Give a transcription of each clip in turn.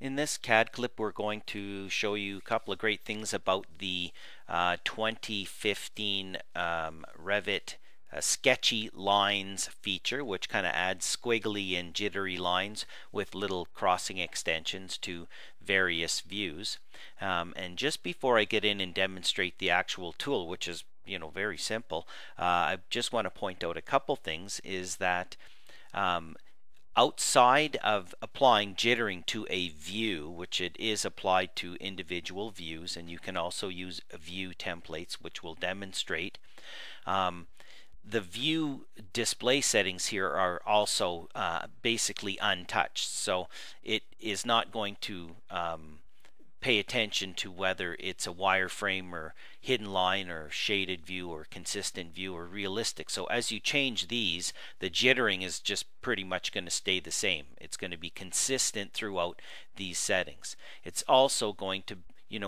In this CAD clip, we're going to show you a couple of great things about the 2015 Revit Sketchy lines feature, which kind of adds squiggly and jittery lines with little crossing extensions to various views. And just before I get in and demonstrate the actual tool, which is very simple, I just want to point out a couple things. Is that outside of applying jittering to a view, which it is applied to individual views, and you can also use view templates, which we'll demonstrate. The view display settings here are also basically untouched, so it is not going to pay attention to whether it's a wireframe or hidden line or shaded view or consistent view or realistic. So as you change these, the jittering is just pretty much going to stay the same. It's going to be consistent throughout these settings. It's also going to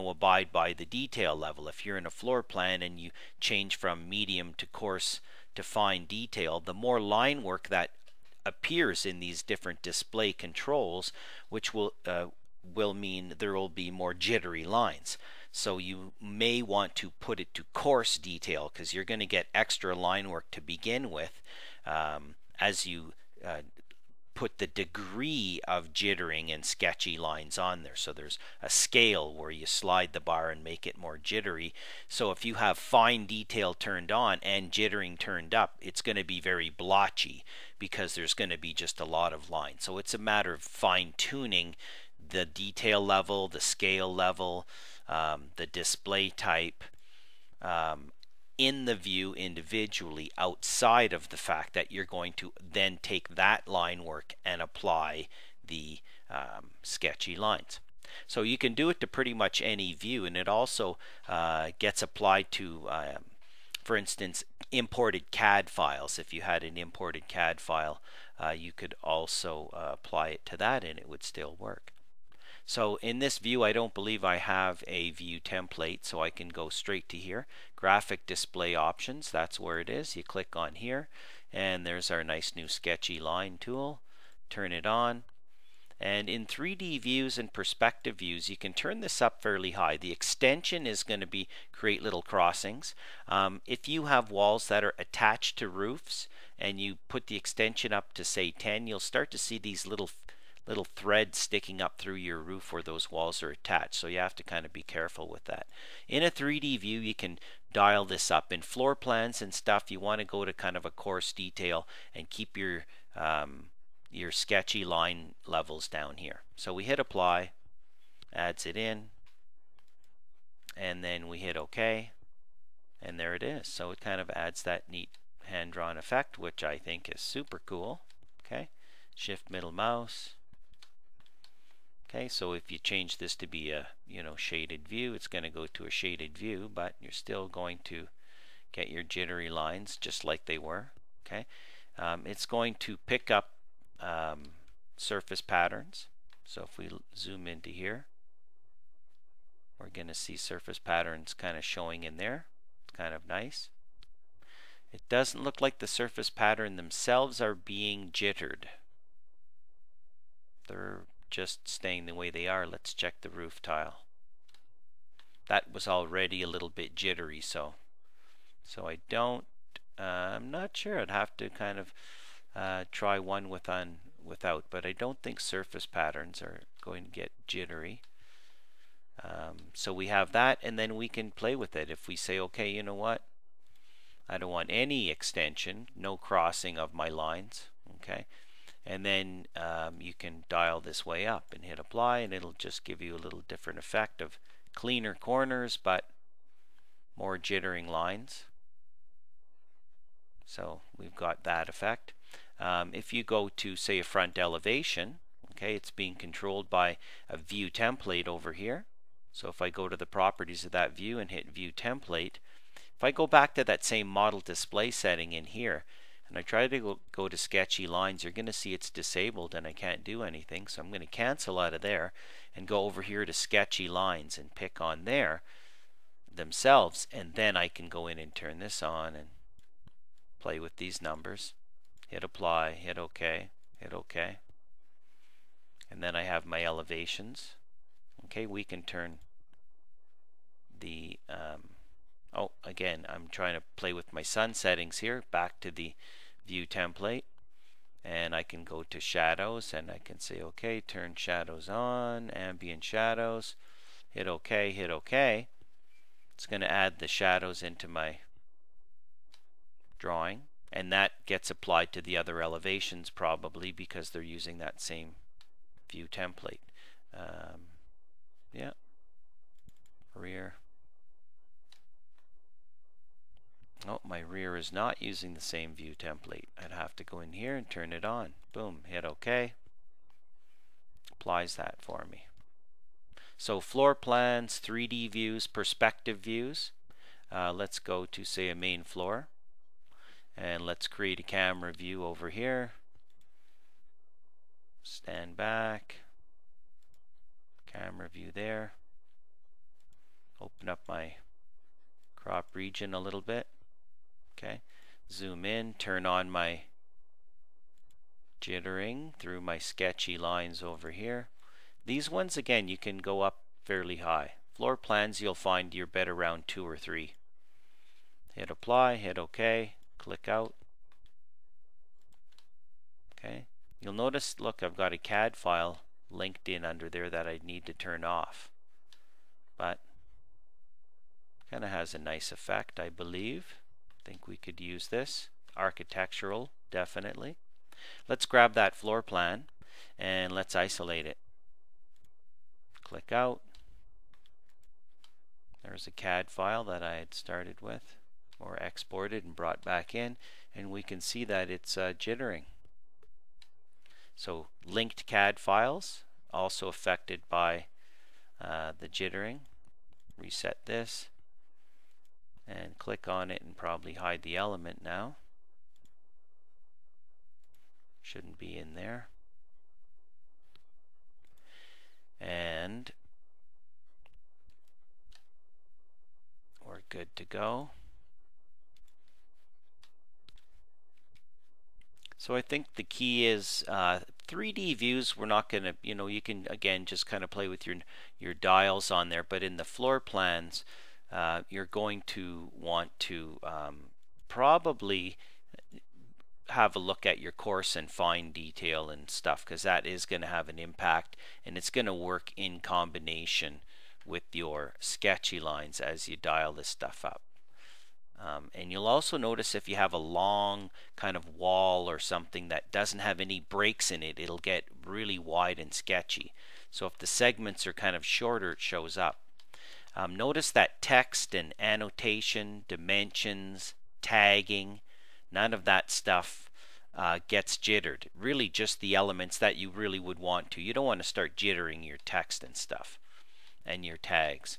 abide by the detail level. If you're in a floor plan and you change from medium to coarse to fine detail, the more line work that appears in these different display controls, which will mean there will be more jittery lines. So you may want to put it to coarse detail, because you're going to get extra line work to begin with as you put the degree of jittering and sketchy lines on there. So there's a scale where you slide the bar and make it more jittery. So if you have fine detail turned on and jittering turned up, it's going to be very blotchy because there's going to be just a lot of lines. So it's a matter of fine-tuning the detail level, the scale level, the display type in the view individually, outside of the fact that you're going to then take that line work and apply the sketchy lines. So you can do it to pretty much any view, and it also gets applied to for instance, imported CAD files. If you had an imported CAD file, you could also apply it to that and it would still work. So in this view, I don't believe I have a view template, so I can go straight to here. Graphic display options, that's where it is. You click on here, and there's our nice new sketchy line tool. Turn it on. And in 3D views and perspective views, you can turn this up fairly high. The extension is going to be create little crossings. If you have walls that are attached to roofs and you put the extension up to say 10, you'll start to see these little threads sticking up through your roof where those walls are attached. So you have to kind of be careful with that. In a 3D view, you can dial this up. In floor plans and stuff, you want to go to kind of a coarse detail and keep your sketchy line levels down here. So we hit apply, adds it in, and then we hit OK, and there it is. So it kind of adds that neat hand-drawn effect, which I think is super cool. Okay, shift middle mouse. Okay, so if you change this to be a shaded view, it's going to go to a shaded view, but you're still going to get your jittery lines just like they were. Okay, it's going to pick up surface patterns. So if we zoom into here, we're going to see surface patterns kind of showing in there. It's kind of nice. It doesn't look like the surface pattern themselves are being jittered. They're just staying the way they are. Let's check the roof tile. That was already a little bit jittery, so I'm not sure. I'd have to kind of try one without, but I don't think surface patterns are going to get jittery. So we have that, and then we can play with it. If we say, okay, you know what, I don't want any extension, no crossing of my lines, okay, and then you can dial this way up and hit apply, and it'll just give you a little different effect of cleaner corners but more jittering lines. So we've got that effect. If you go to, say, a front elevation, okay, it's being controlled by a view template over here. So if I go to the properties of that view and hit view template, if I go back to that same model display setting in here and I try to go to sketchy lines, you're going to see it's disabled and I can't do anything. So I'm going to cancel out of there and go over here to sketchy lines and pick on there themselves, and then I can go in and turn this on and play with these numbers. Hit apply, hit OK, hit OK. And then I have my elevations. Okay, we can turn the oh, again, I'm trying to play with my sun settings here. Back to the view template, and I can go to shadows, and I can say, okay, turn shadows on, ambient shadows, hit OK, hit OK. It's going to add the shadows into my drawing, and that gets applied to the other elevations probably because they're using that same view template. Yeah, rear. Oh, my rear is not using the same view template. I'd have to go in here and turn it on. Boom, hit OK. Applies that for me. So floor plans, 3D views, perspective views. Let's go to, say, a main floor. And let's create a camera view over here. Stand back. Camera view there. Open up my crop region a little bit. Okay. Zoom in, turn on my jittering through my sketchy lines over here. These ones, again, you can go up fairly high. Floor plans, you'll find you're better around 2 or 3. Hit apply, hit OK, click out. Okay. You'll notice, look, I've got a CAD file linked in under there that I need to turn off. But kind of has a nice effect, I believe. I think we could use this. Architectural, definitely. Let's grab that floor plan and let's isolate it. Click out. There's a CAD file that I had started with or exported and brought back in, and we can see that it's jittering. So linked CAD files also affected by the jittering. Reset this and click on it and probably hide the element now. Shouldn't be in there. And we're good to go. So I think the key is 3D views, we're not going to, you can again just kind of play with your dials on there, but in the floor plans you're going to want to probably have a look at your coarse and fine detail and stuff, because that is going to have an impact, and it's going to work in combination with your sketchy lines as you dial this stuff up. And you'll also notice if you have a long kind of wall or something that doesn't have any breaks in it, it'll get really wide and sketchy. So if the segments are kind of shorter, it shows up. Notice that text and annotation, dimensions, tagging, none of that stuff gets jittered. Really just the elements that you really would want to. You don't want to start jittering your text and stuff and your tags.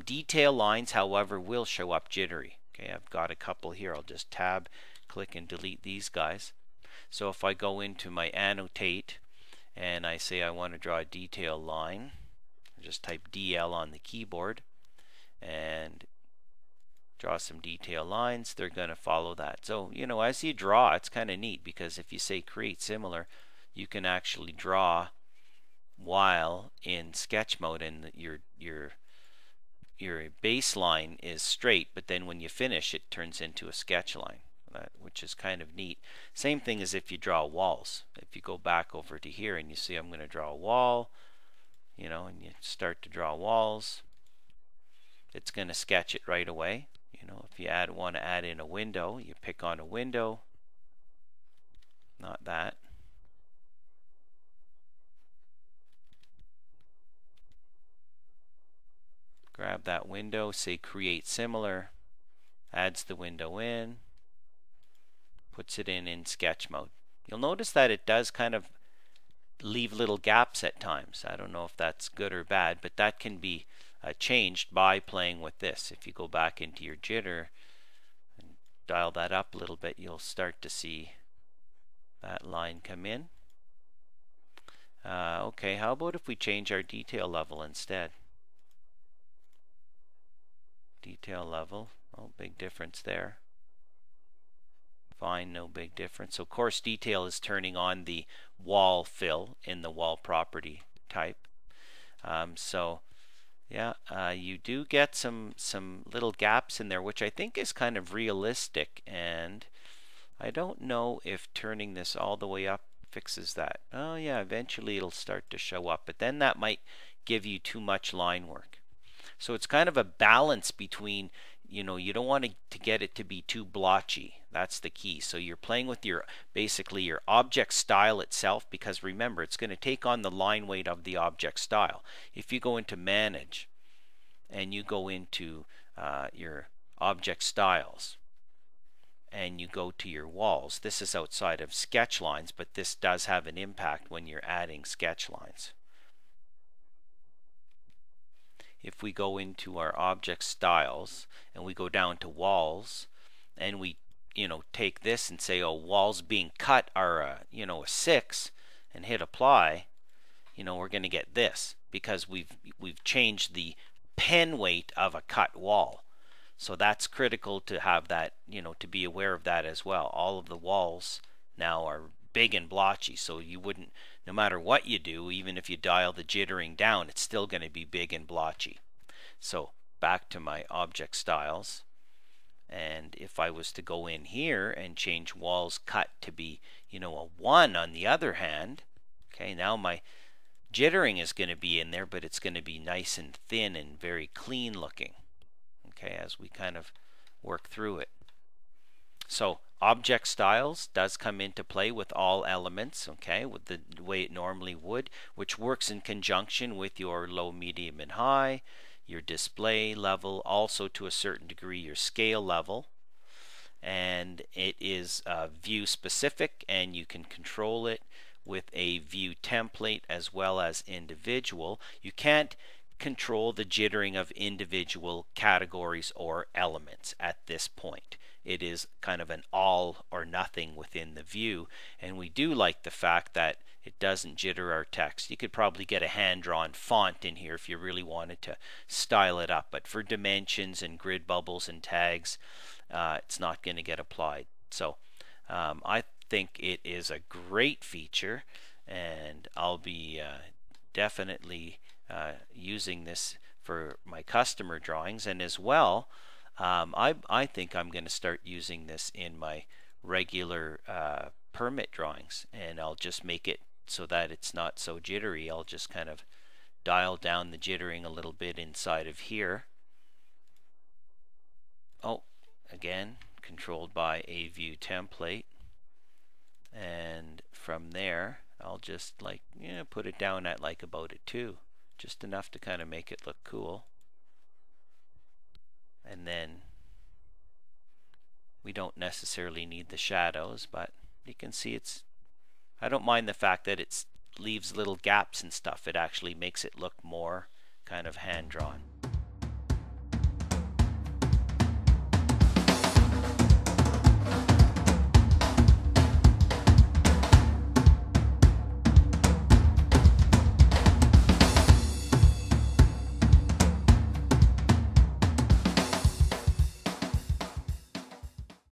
Detail lines, however, will show up jittery. Okay, I've got a couple here. I'll just tab, click, and delete these guys. So if I go into my annotate and I say I want to draw a detail line, just type DL on the keyboard and draw some detail lines. They're going to follow that. So, as you draw, it's kind of neat, because if you say create similar, you can actually draw while in sketch mode, and your baseline is straight, but then when you finish it turns into a sketch line, which is kind of neat. Same thing as if you draw walls. If you go back over to here and you see I'm going to draw a wall, and you start to draw walls, it's going to sketch it right away. If you want to add in a window, you pick on a window, not that. Grab that window, say create similar, adds the window in, puts it in sketch mode. You'll notice that it does kind of leave little gaps at times. I don't know if that's good or bad, but that can be changed by playing with this. If you go back into your jitter and dial that up a little bit, you'll start to see that line come in. Okay, how about if we change our detail level instead? Detail level, oh, big difference there. Fine. fine, no big difference. So coarse detail is turning on the wall fill in the wall property type. So yeah, you do get some little gaps in there, which I think is kind of realistic, and I don't know if turning this all the way up fixes that. Oh yeah, eventually it'll start to show up, but then that might give you too much line work. So it's kind of a balance between, you know, you don't want to get it to be too blotchy. That's the key. So you're playing with your basically your object style itself, because remember, it's going to take on the line weight of the object style. If you go into manage and you go into your object styles and you go to your walls, this is outside of sketch lines, but this does have an impact when you're adding sketch lines. If we go into our object styles and we go down to walls and we, you know, take this and say, oh, walls being cut are you know, a 6, and hit apply, you know, we're going to get this because we've changed the pen weight of a cut wall. So that's critical to have that, you know, to be aware of that as well. All of the walls now are big and blotchy, so you wouldn't, no matter what you do, even if you dial the jittering down, it's still going to be big and blotchy. So back to my object styles, and if I was to go in here and change walls cut to be, you know, a 1 on the other hand, okay, now my jittering is going to be in there, but it's going to be nice and thin and very clean looking, okay, as we kind of work through it. So object styles does come into play with all elements, okay, with the way it normally would, which works in conjunction with your low, medium, and high, your display level, also to a certain degree your scale level, and it is view specific, and you can control it with a view template as well as individual. You can't control the jittering of individual categories or elements at this point. It is kind of an all or nothing within the view, and we do like the fact that it doesn't jitter our text. You could probably get a hand-drawn font in here if you really wanted to style it up, but for dimensions and grid bubbles and tags, it's not going to get applied. So I think it is a great feature, and I'll be definitely using this for my customer drawings, and as well I think I'm going to start using this in my regular permit drawings, and I'll just make it so that it's not so jittery. I'll just kind of dial down the jittering a little bit inside of here. Oh, again, controlled by a view template, and from there I'll just, like, you know, put it down at like about a 2, just enough to kind of make it look cool. And then we don't necessarily need the shadows, but you can see I don't mind the fact that it leaves little gaps and stuff. It actually makes it look more kind of hand-drawn.